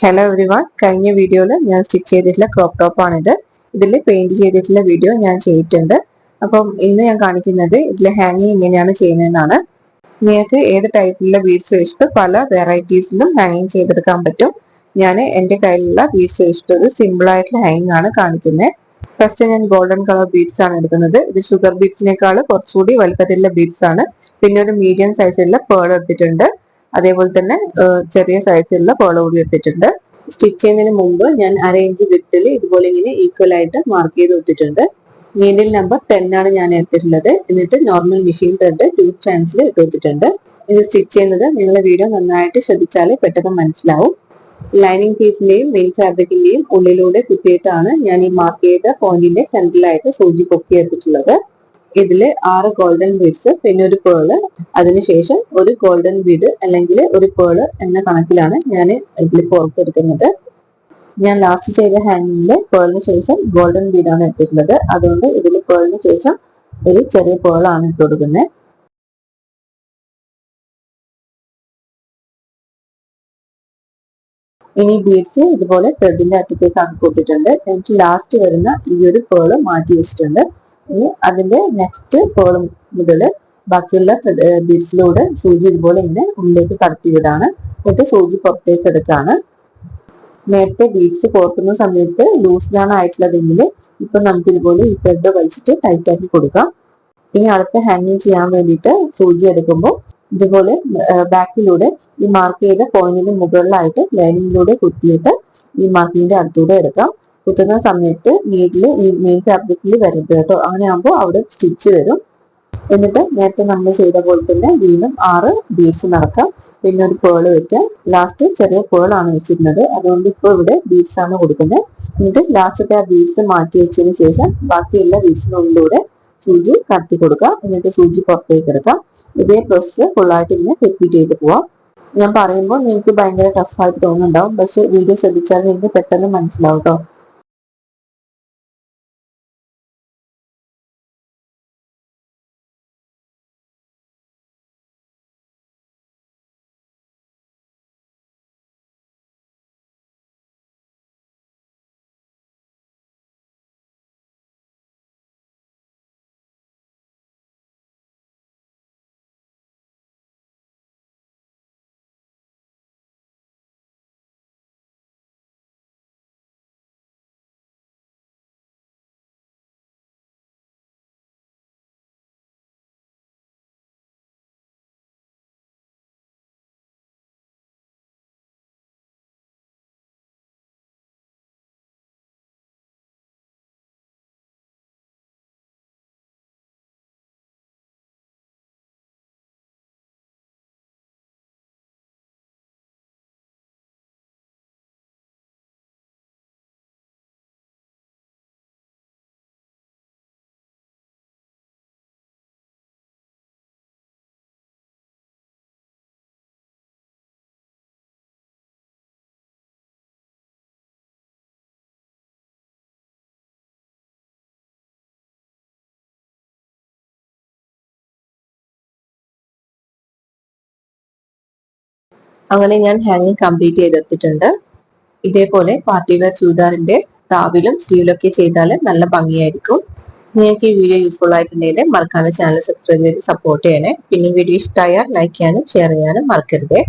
Hello everyone, കഴിഞ്ഞ വീഡിയോയിൽ ഞാൻ സ്റ്റിച്ച് ചെയ്തിട്ടുള്ള ക്രോപ്പ് ടോപ്പ് ആണിത്. ഇതിൽ പെയിന്റ് ചെയ്തിട്ടുള്ള വീഡിയോ ഞാൻ ചെയ്തിട്ടുണ്ട്. അപ്പം ഇന്ന് ഞാൻ കാണിക്കുന്നത് ഇതിൽ ഹാങ്ങിങ് എങ്ങനെയാണ് ചെയ്യുന്നതെന്നാണ്. നിങ്ങൾക്ക് ഏത് ടൈപ്പിലുള്ള ബീഡ്സ് വെച്ചിട്ട് പല വെറൈറ്റീസിലും ഹാങ്ങിങ് ചെയ്തെടുക്കാൻ പറ്റും. ഞാൻ എൻ്റെ കയ്യിലുള്ള ബീഡ്സ് വെച്ചിട്ട് ഒരു സിമ്പിൾ ആയിട്ടുള്ള ഹാങ്ങിങ് ആണ് കാണിക്കുന്നത്. ഫസ്റ്റ് ഞാൻ ഗോൾഡൻ കളർ ബീഡ്സ് ആണ് എടുക്കുന്നത്. ഇത് ഷുഗർ ബീഡ്സിനേക്കാൾ കുറച്ചുകൂടി വലുപ്പത്തിലുള്ള ബീഡ്സ് ആണ്. പിന്നെ ഒരു മീഡിയം സൈസിലുള്ള പേൾ എടുത്തിട്ടുണ്ട്. അതേപോലെ തന്നെ ചെറിയ സൈസിലുള്ള പേൾ കൂടി എടുത്തിട്ടുണ്ട്. സ്റ്റിച്ച് ചെയ്യുന്നതിന് മുമ്പ് ഞാൻ 1/2 ഇഞ്ച് വിട്ടിൽ ഇതുപോലെ ഇങ്ങനെ ഈക്വൽ ആയിട്ട് മാർക്ക് ചെയ്ത് കൊടുത്തിട്ടുണ്ട്. നീഡിൽ നമ്പർ 10 ആണ് ഞാൻ എടുത്തിട്ടുള്ളത്. എന്നിട്ട് നോർമൽ മെഷീൻ ത്രെഡ് 2 സ്ട്രാൻഡ്സിൽ ഇട്ട് കൊടുത്തിട്ടുണ്ട്. ഇത് സ്റ്റിച്ച് ചെയ്യുന്നത് നിങ്ങളെ വീഡിയോ നന്നായിട്ട് ശ്രദ്ധിച്ചാൽ പെട്ടെന്ന് മനസ്സിലാവും. ലൈനിങ് പീസിന്റെയും മെയിൻ ഫാബ്രിക്കിന്റെയും ഉള്ളിലൂടെ കുത്തിയിട്ടാണ് ഞാൻ ഈ മാർക്ക് ചെയ്ത പോയിന്റിന്റെ സെന്ററിലായിട്ട് സൂചി പൊക്കി എടുത്തിട്ടുള്ളത്. ഇതില് 6 ഗോൾഡൻ ബീഡ്സ്, പിന്നെ ഒരു പേള്, അതിനുശേഷം ഒരു ഗോൾഡൻ ബീഡ് അല്ലെങ്കിൽ ഒരു പേള് എന്ന കണക്കിലാണ് ഞാൻ ഇതിൽ പുറത്തെടുക്കുന്നത്. ഞാൻ ലാസ്റ്റ് ചെയ്ത ഹാങ്ങിങ്ങില് പേളിന് ശേഷം ഗോൾഡൻ ബീഡാണ് എടുത്തിട്ടുള്ളത്. അതുകൊണ്ട് ഇതിൽ പേളിന് ശേഷം ഒരു ചെറിയ പേളാണ് ഇട്ട് കൊടുക്കുന്നത്. ഇനി ബീഡ്സ് ഇതുപോലെ ത്രെഡിന്റെ അറ്റത്തേക്ക് ആക്കി കൊടുത്തിട്ടുണ്ട്. എനിക്ക് ലാസ്റ്റ് വരുന്ന ഈ ഒരു പേള് മാറ്റി വെച്ചിട്ടുണ്ട്. ഇനി അതിന്റെ നെക്സ്റ്റ് പേൾ മുതൽ ബാക്കിയുള്ള ബീഡ്സിലൂടെ സൂചി ഇതുപോലെ ഇങ്ങനെ ഉള്ളിലേക്ക് കടത്തി വിടാണ്. എന്നിട്ട് സൂചി പുറത്തേക്ക് എടുക്കാണ്. നേരത്തെ ബീഡ്സ് കോർക്കുന്ന സമയത്ത് ലൂസിലാണ് ആയിട്ടുള്ളതെങ്കിൽ ഇപ്പൊ നമുക്ക് ഇതുപോലെ ഈ ത്രെഡ് വലിച്ചിട്ട് ടൈറ്റ് ആക്കി കൊടുക്കാം. ഇനി അടുത്ത ഹാങ്ങിങ് ചെയ്യാൻ വേണ്ടിയിട്ട് സൂചി എടുക്കുമ്പോൾ ഇതുപോലെ ബാക്കിലൂടെ ഈ മാർക്ക് ചെയ്ത പോയിന്റിന് മുകളിലായിട്ട് ലൈനിങ്ങിലൂടെ കുത്തിയിട്ട് ഈ മാർക്കിങ്ങിന്റെ അടുത്തൂടെ എടുക്കാം. കുത്തുന്ന സമയത്ത് നീഡില് ഈ മെയിൻ ഫാബ്രിക്കിൽ വരരുത് കേട്ടോ. അങ്ങനെ ആകുമ്പോൾ അവിടെ സ്റ്റിച്ച് വരും. എന്നിട്ട് നേരത്തെ നമ്മൾ ചെയ്ത പോലെ തന്നെ വീണ്ടും 6 ബീഡ്സ് നടക്കാം. പിന്നെ ഒരു പേള് വെക്കാം. ലാസ്റ്റ് ചെറിയ പേളാണ് വെച്ചിരുന്നത്, അതുകൊണ്ട് ഇപ്പോൾ ഇവിടെ ബീഡ്സ് ആണ് കൊടുക്കുന്നത്. എന്നിട്ട് ലാസ്റ്റത്തെ ആ ബീഡ്സ് മാറ്റി വെച്ചതിന് ശേഷം ബാക്കിയുള്ള ബീഡ്സിനുള്ളിലൂടെ സൂചി കടത്തി കൊടുക്കാം. എന്നിട്ട് സൂചി പുറത്തേക്ക് എടുക്കാം. ഇതേ പ്രോസസ്സ് ഫുള്ളായിട്ട് ഇങ്ങനെ റിപ്പീറ്റ് ചെയ്ത് പോവാം. ഞാൻ പറയുമ്പോൾ നിങ്ങൾക്ക് ഭയങ്കര ടഫായിട്ട് തോന്നുന്നുണ്ടാവും, പക്ഷെ വീഡിയോ ശ്രദ്ധിച്ചാൽ നിങ്ങൾക്ക് പെട്ടെന്ന് മനസ്സിലാവും കേട്ടോ. അങ്ങനെ ഞാൻ ഹാങ്ങിങ് കംപ്ലീറ്റ് ചെയ്തെടുത്തിട്ടുണ്ട്. ഇതേപോലെ പാർട്ടി വെയർ ചൂരിദാറിന്റെ താവിലും സ്ലീവിലൊക്കെ ചെയ്താൽ നല്ല ഭംഗിയായിരിക്കും. നിങ്ങൾക്ക് ഈ വീഡിയോ യൂസ്ഫുൾ ആയിട്ടുണ്ടെങ്കിൽ മറക്കാതെ ചാനൽ സബ്സ്ക്രൈബ് ചെയ്ത് സപ്പോർട്ട് ചെയ്യണേ. പിന്നെ വീഡിയോ ഇഷ്ടമായാൽ ലൈക്ക് ചെയ്യാനും ഷെയർ ചെയ്യാനും മറക്കരുതേ.